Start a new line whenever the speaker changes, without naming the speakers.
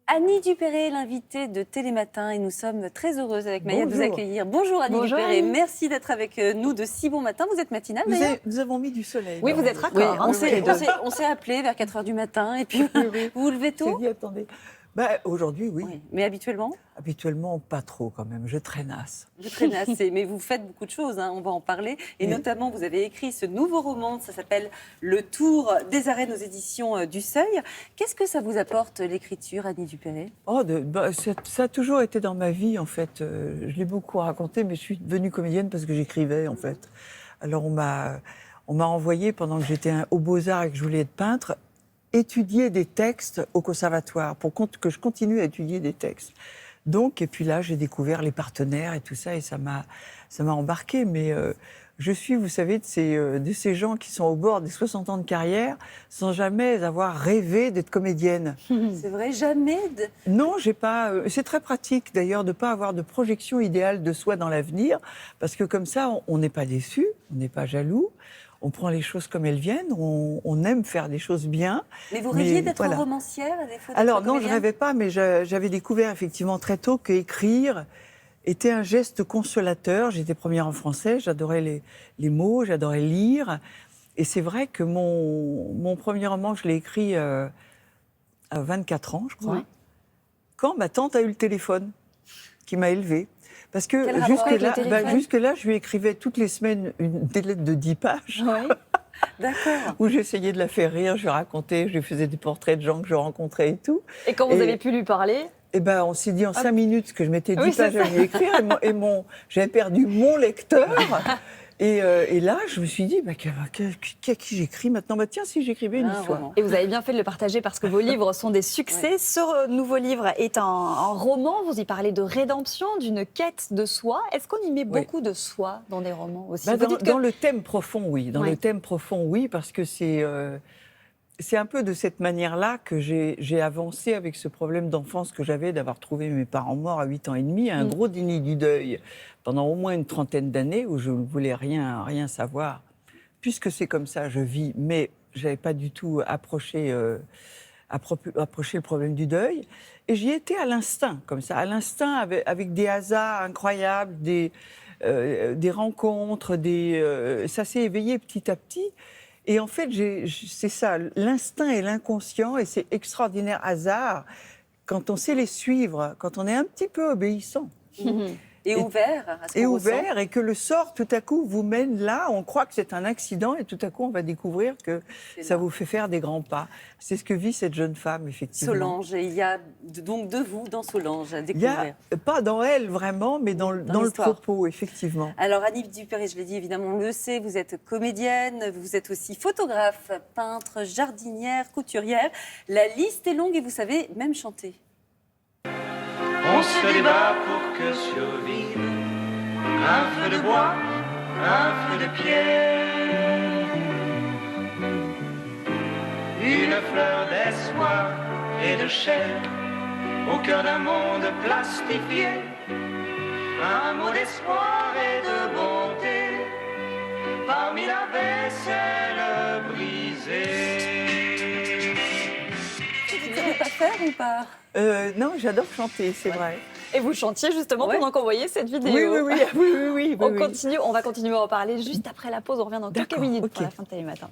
Annie Dupéré, l'invitée de Télématin, et nous sommes très heureuses avec Maya de vous accueillir. Bonjour Annie
Bonjour
Dupéré,
Annie.
merci d'être avec nous de si bon matin. Vous êtes matinale d'ailleurs?
Nous avons mis du soleil.
Oui,
là,
vous êtes
Oui,
raccord.
on
Hein,
s'est appelé vers 4 h du matin et puis
Oui, oui.
vous vous levez
C'est
tôt?
dit, attendez. Aujourd'hui, oui.
Oui. Mais habituellement?
Habituellement, pas trop quand même. Je traînasse.
Vous traînassez, mais vous faites beaucoup de choses, hein, on va en parler. Et
Oui.
notamment, vous avez écrit ce nouveau roman, ça s'appelle Le Tour des arènes aux éditions du Seuil. Qu'est-ce que ça vous apporte, l'écriture, Annie Dupéré?
Ça a toujours été dans ma vie, en fait. Je l'ai beaucoup raconté, mais je suis devenue comédienne parce que j'écrivais, en fait. Alors, on m'a envoyé, pendant que j'étais aux Beaux-Arts et que je voulais être peintre, étudier des textes au conservatoire, pour que je continue à étudier des textes. Donc, et puis là, j'ai découvert les partenaires et tout ça, et ça m'a embarqué. Mais je suis, vous savez, de ces gens qui sont au bord des 60 ans de carrière sans jamais avoir rêvé d'être comédienne.
C'est vrai, jamais
Non, j'ai pas. C'est très pratique d'ailleurs de ne pas avoir de projection idéale de soi dans l'avenir, parce que comme ça, on n'est pas déçu, on n'est pas jaloux. On prend les choses comme elles viennent, on aime faire des choses bien.
Mais vous rêviez d'être
voilà.
romancière à défaut d'être
Alors non, je
comédienne?
rêvais pas, mais j'avais découvert effectivement très tôt qu'écrire était un geste consolateur. J'étais première en français, j'adorais les mots, j'adorais lire. Et c'est vrai que mon premier roman, je l'ai écrit à 24 ans, je crois,
Ouais.
quand ma tante a eu le téléphone, qui m'a élevée. Parce que
Quel rapport avec le téléphone
jusque-là, je lui écrivais toutes les semaines des lettres de 10 pages.
Oui.
D'accord.
Où j'essayais de la faire rire, je lui racontais, je lui faisais des portraits de gens que je rencontrais et tout.
Et quand vous avez pu lui parler,
Eh ben, on s'est dit en 5 minutes que je mettais 10
Oui, c'est
pages à lui écrire j'avais perdu mon lecteur. Et là, je me suis dit, à qui j'écris maintenant? Tiens, si j'écrivais une
Un
histoire.
roman.
et vous avez bien fait de le partager parce que vos livres sont des succès.
Ouais.
Ce nouveau livre est un roman, vous y parlez de rédemption, d'une quête de soi. Est-ce qu'on y met
Oui.
beaucoup de soi dans des romans aussi?
Bah,
Vous dites que-
dans le thème profond, oui. Dans
Ouais.
le thème profond, oui, parce que c'est un peu de cette manière-là que j'ai avancé avec ce problème d'enfance que j'avais d'avoir trouvé mes parents morts à 8 ans et demi, un gros déni du deuil pendant au moins une trentaine d'années où je ne voulais rien savoir. Puisque c'est comme ça, je vis, mais je n'avais pas du tout approché le problème du deuil. Et j'y étais à l'instinct, comme ça, à l'instinct, avec des hasards incroyables, des rencontres, ça s'est éveillé petit à petit. Et en fait, c'est ça, l'instinct et l'inconscient, et c'est extraordinaire hasard, quand on sait les suivre, quand on est un petit peu obéissant.
Et ouvert à ce
Et
qu'on
ouvert,
ressent.
et que le sort, tout à coup, vous mène là, on croit que c'est un accident, et tout à coup, on va découvrir que
C'est
ça
là.
vous fait faire des grands pas. C'est ce que vit cette jeune femme, effectivement.
Solange, et il y a donc de vous dans Solange à
Il y
découvrir.
a, pas dans elle vraiment, mais dans le
l'histoire.
propos, effectivement.
Alors Annie Dupéré, je l'ai dit évidemment, on le sait, vous êtes comédienne, vous êtes aussi photographe, peintre, jardinière, couturière. La liste est longue et vous savez même chanter.
On se débat pour que survive un feu de bois, un feu de pierre, une fleur d'espoir et de chair au cœur d'un monde plastifié, un mot d'espoir et de bonté parmi la vaisselle brisée.
Vous ne savez pas faire ou pas?
Non, j'adore chanter, c'est vrai.
Et vous chantiez justement
Ouais.
pendant qu'on voyait cette vidéo.
Oui.
On va continuer à en reparler juste après la pause. On revient dans quelques
D'accord,
minutes
ok.
pour la fin de Télématin.